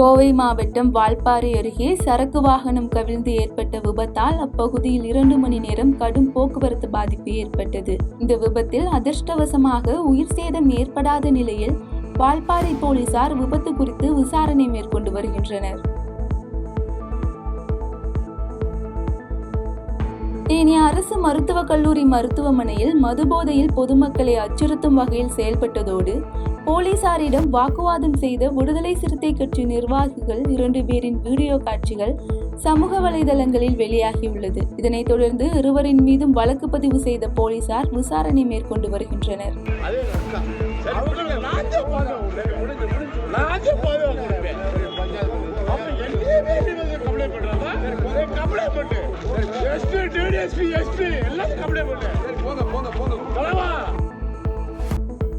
கோவை மாவட்டம் வால்பாறை அருகே சரக்கு வாகனம் கவிழ்ந்து ஏற்பட்ட விபத்தால் அப்பகுதியில் 2 மணி நேரம் கடும் போக்குவரத்து பாதிப்பு ஏற்பட்டது. இந்த விபத்தில் அதிர்ஷ்டவசமாக உயிர் சேதம் ஏற்படாத நிலையில் வால்பாறை போலீசார் விபத்து குறித்து விசாரணை மேற்கொண்டு வருகின்றனர். தேனி அரசு மருத்துவக் கல்லூரி மருத்துவமனையில் மதுபோதையில் பொதுமக்களை அச்சுறுத்தும் வகையில் செயல்பட்டதோடு போலீசாரிடம் வாக்குவாதம் செய்த விடுதலை சிறுத்தை கட்சி நிர்வாகிகள் 2 பேரின் வீடியோ காட்சிகள் சமூக வலைதளங்களில் வெளியாகியுள்ளது. இதனைத் தொடர்ந்து இருவரின் மீதும் வழக்கு பதிவு செய்த போலீசார் விசாரணை மேற்கொண்டு வருகின்றனர்.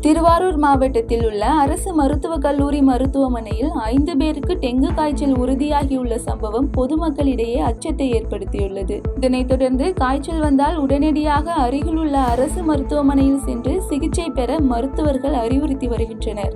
திருவாரூர் மாவட்டத்தில் உள்ள அரசு மருத்துவக் கல்லூரி மருத்துவமனையில் 5 பேருக்கு டெங்கு காய்ச்சல் உறுதியாகியுள்ள சம்பவம் பொதுமக்களிடையே அச்சத்தை ஏற்படுத்தியுள்ளது. இதனைத் தொடர்ந்து காய்ச்சல் வந்தால் உடனடியாக அருகில் உள்ள அரசு மருத்துவமனையில் சென்று சிகிச்சை பெற மருத்துவர்கள் அறிவுறுத்தி வருகின்றனர்.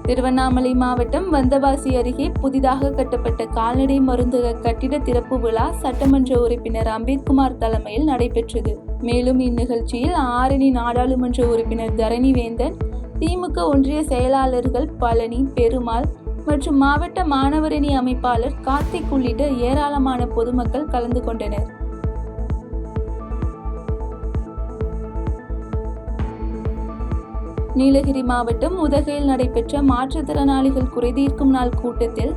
திருவண்ணாமலை மாவட்டம் வந்தவாசி அருகே புதிதாக கட்டப்பட்ட கால்நடை மருந்தக கட்டிட திறப்பு விழா சட்டமன்ற உறுப்பினர் அம்பேத்குமார் தலைமையில் நடைபெற்றது. மேலும் இந்நிகழ்ச்சியில் ஆரணி நாடாளுமன்ற உறுப்பினர் தரணிவேந்தன், திமுக ஒன்றிய செயலாளர்கள் பழனி, பெருமாள் மற்றும் மாவட்ட மாணவரணி அமைப்பாளர் கார்த்திக் உள்ளிட்ட ஏராளமான பொதுமக்கள் கலந்து கொண்டனர். நீலகிரி மாவட்டம் உதகையில் நடைபெற்ற மாற்றுத்திறனாளிகள் குறைதீர்க்கும் நாள் கூட்டத்தில்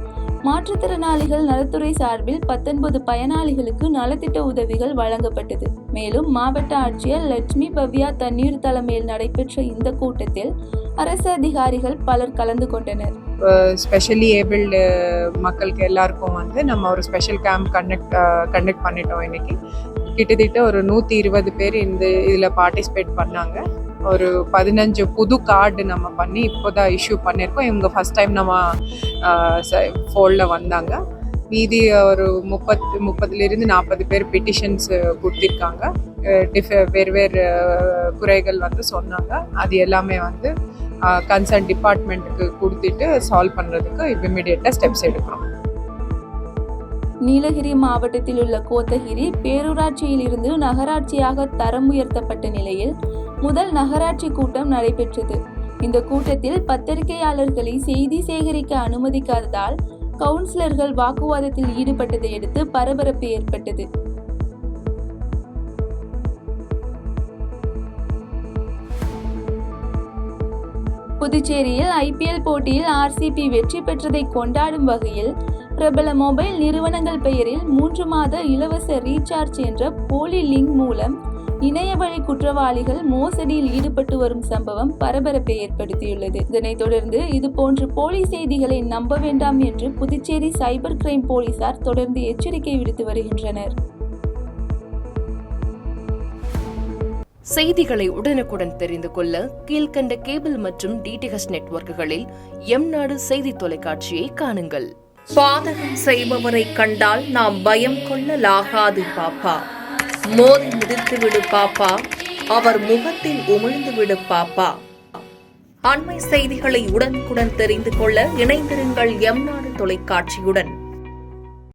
மாற்றுத்திறனாளிகள் நலத்துறை சார்பில் 19 பயனாளிகளுக்கு நலத்திட்ட உதவிகள் வழங்கப்பட்டது. மேலும் மாவட்ட ஆட்சியர் லட்சுமி பவ்யா தண்ணீர் தலைமையில் நடைபெற்ற இந்த கூட்டத்தில் அரசு அதிகாரிகள் பலர் கலந்து கொண்டனர். ஸ்பெஷலி ஏபிள்டு மக்களுக்கு எல்லாருக்கும் நம்ம ஒரு ஸ்பெஷல் கேம்ப் கண்டக்ட் பண்ணிட்டோம். இன்னைக்கு கிட்டத்தட்ட ஒரு 120 பேர் இதில் பார்ட்டிசிபேட் பண்ணாங்க. ஒரு 15 புது கார்டு நம்ம பண்ணி இப்போதான் இஷ்யூ பண்ணியிருக்கோம். இவங்க ஃபர்ஸ்ட் டைம் நம்ம ஃபோல்டில் வந்தாங்க. மீதி ஒரு 30 to 40 பேர் பெட்டிஷன்ஸ் கொடுத்திருக்காங்க. வேறு குறைகள் சொன்னாங்க. அது எல்லாமே கன்சர்ன் டிபார்ட்மெண்ட்டுக்கு கொடுத்துட்டு சால்வ் பண்ணுறதுக்கு இமிடியேட்டாக ஸ்டெப்ஸ் எடுக்கிறோம். நீலகிரி மாவட்டத்தில் உள்ள கோத்தகிரி பேரூராட்சியில் இருந்து நகராட்சியாக தரம் உயர்த்தப்பட்ட நிலையில் முதல் நகராட்சி கூட்டம் நடைபெற்றது. இந்த கூட்டத்தில் பத்திரிகையாளர்களை செய்தி சேகரிக்க அனுமதிக்காததால் கவுன்சிலர்கள் வாக்குவாதத்தில் ஈடுபட்டதை அடுத்து பரபரப்பு ஏற்பட்டது. புதுச்சேரியில் IPL போட்டியில் RCB வெற்றி பெற்றதை கொண்டாடும் வகையில் பிரபல மொபைல் நிறுவனங்கள் பெயரில் 3 மாத இலவச ரீசார்ஜ் என்ற போலி லிங்க் மூலம் இணையவழி குற்றவாளிகள் மோசடியில் ஈடுபட்டு வரும் சம்பவம் பரபரப்பை ஏற்படுத்தியுள்ளது. இதனைத் தொடர்ந்து இதுபோன்ற போலி செய்திகளை நம்ப வேண்டாம் என்று புதுச்சேரி சைபர் கிரைம் போலீசார் தொடர்ந்து எச்சரிக்கை விடுத்து வருகின்றனர். செய்திகளை உடனுக்குடன் தெரிந்து கொள்ள கீழ்கண்ட கேபிள் மற்றும் DTH நெட்வொர்க்குகளில் எம்நாடு செய்தி தொலைக்காட்சியை காணுங்கள். பாதகம் செய்பவரை கண்டால் நாம் பயம் கொள்ளலாகாது பாப்பா. மோதி மிதித்து விடு பாப்பா, அவர் முகத்தில் உமிழ்ந்து விடு பாப்பா. அண்மை செய்திகளை உடனுக்குடன் தெரிந்து கொள்ள இணைந்திருங்கள் எம்நாடு தொலைக்காட்சியுடன்.